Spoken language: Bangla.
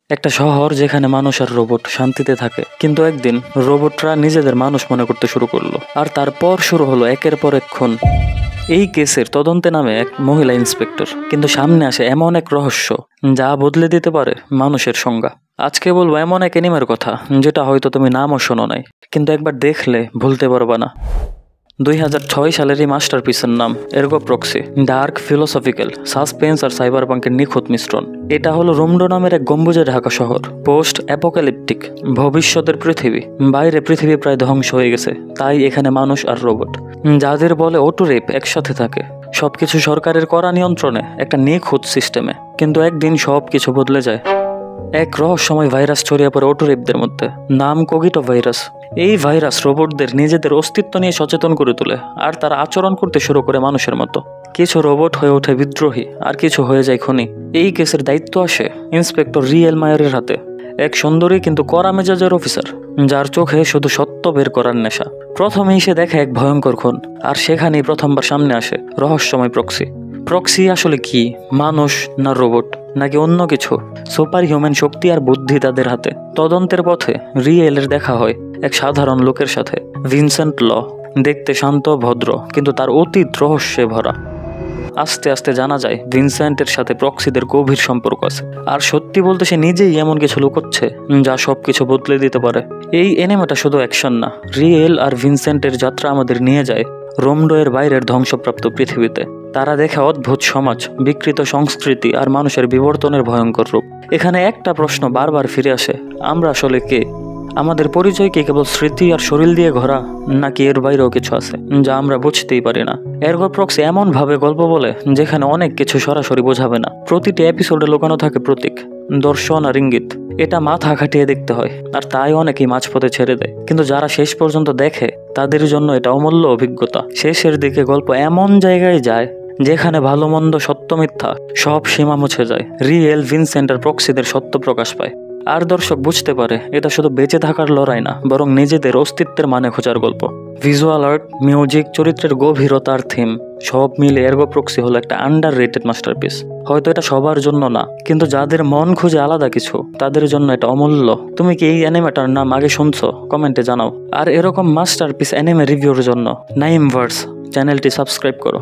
একটা শহর যেখানে মানুষ আর রোবট শান্তিতে থাকে, কিন্তু একদিন রোবটরা নিজেদের মানুষ মনে করতে শুরু করলো, আর তারপর শুরু হলো একের পর এক খুন। এই কেসের তদন্তে নামে এক মহিলা ইন্সপেক্টর, কিন্তু সামনে আসে এমন এক রহস্য যা বদলে দিতে পারে মানুষের সংজ্ঞা। আজকে বলবো এমন এক অ্যানিমের কথা যেটা হয়তো তুমি নামও শোনো নাই, কিন্তু একবার দেখলে ভুলতে পারবা না। 2006 সালের এই মাস্টারপিসের নাম Ergo Proxy. Dark, philosophical, suspense আর সাইবার পাঙ্কের নিখুঁত মিশ্রণ। এটা হলো রোমডো নামের এক গম্বুজে ঢাকা শহর। পোস্ট অ্যাপোক্যালিপটিক, ভবিষ্যতের পৃথিবী। বাইরে পৃথিবী প্রায় ধ্বংস হয়ে গেছে, তাই এখানে মানুষ আর রোবট, যাদের বলে অটো রেপ, একসাথে থাকে। সবকিছু সরকারের কড়া নিয়ন্ত্রণে, একটা নিখুঁত সিস্টেমে। কিন্তু একদিন সবকিছু বদলে যায়। এক রহস্যময় ভাইরাস ছড়িয়ে পড়ে অটোরেপদের মধ্যে, নাম কোগিটো ভাইরাস। এই ভাইরাস রোবটদের নিজেদের অস্তিত্ব নিয়ে সচেতন করে তোলে, আর তারা আচরণ করতে শুরু করে মানুষের মতো। কিছু রোবট হয়ে ওঠে বিদ্রোহী, আর কিছু হয়ে যায় খুনি। এই কেসের দায়িত্ব আসে ইন্সপেক্টর রিয়েল মায়ারের হাতে, এক সুন্দরী কিন্তু কড়া মেজাজের অফিসার, যার চোখে শুধু সত্য বের করার নেশা। প্রথমেই সে দেখে এক ভয়ঙ্কর খুন, আর সেখানেই প্রথমবার সামনে আসে রহস্যময় প্রক্সি। প্রক্সি আসলে কি? মানুষ না রোবট, নাকি অন্য কিছু? সুপার হিউম্যান শক্তি আর বুদ্ধি তাদের হাতে। তদন্তের পথে রিয়েলের দেখা হয় এক সাধারণ লোকের সাথে, ভিনসেন্ট ল। দেখতে শান্ত, ভদ্র, কিন্তু তার অতীত রহস্যে ভরা। আস্তে আস্তে জানা যায় ভিনসেন্টের সাথে প্রক্সিদের গভীর সম্পর্ক আছে, আর সত্যি বলতে সে নিজেই এমন কিছু লুকোচ্ছে যা সবকিছু বদলে দিতে পারে। এই এনিমেটা শুধু অ্যাকশন না, রিয়েল আর ভিনসেন্টের যাত্রা আমাদের নিয়ে যায় রোমডো এর বাইরের ধ্বংসপ্রাপ্ত পৃথিবীতে। তারা দেখে অদ্ভুত সমাজ, বিকৃত সংস্কৃতি আর মানুষের বিবর্তনের ভয়ঙ্কর রূপ। এখানে একটা প্রশ্ন বারবার ফিরে আসে, আমরা আসলে কে? আমাদের পরিচয় কি কেবল স্মৃতি আর শরীর দিয়ে ভরা, নাকি এর বাইরেও কিছু আছে যা আমরা বুঝতেই পারি না? এরগো প্রক্সি এমন ভাবে গল্প বলে যেখানে অনেক কিছু সরাসরি বোঝাবে না। প্রতিটি এপিসোডে লুকানো থাকে প্রতীক, দর্শন আর ইঙ্গিত। এটা মাথা খাটিয়ে দেখতে হয়, আর তাই অনেকেই মাঝপথে ছেড়ে দেয়। কিন্তু যারা শেষ পর্যন্ত দেখে, তাদের জন্য এটা অমূল্য অভিজ্ঞতা। শেষের দিকে গল্প এমন জায়গায় যায় যেখানে ভালো মন্দ, সত্য মিথ্যা সব সীমা মুছে যায়। রিয়েল, ভিনসেন্ট আর প্রক্সিদের সত্য প্রকাশ পায়, আর দর্শক বুঝতে পারে এটা শুধু বেঁচে থাকার লড়াই না, বরং নিজেদের অস্তিত্বের মানে খোঁজার গল্প। ভিজুয়াল আর্ট, মিউজিক, চরিত্রের গভীরতা আর থিম সব মিলে এরগো প্রক্সি হলো একটা আন্ডাররেটেড মাস্টারপিস। হয়তো এটা সবার জন্য না, কিন্তু যাদের মন খুঁজে আলাদা কিছু, তাদের জন্য এটা অমূল্য। তুমি কি এই অ্যানিমেটার নাম আগে শুনছো? কমেন্টে জানাও। আর এরকম মাস্টারপিস অ্যানিমে রিভিউর জন্য নাইমভার্স চ্যানেলটি সাবস্ক্রাইব করো।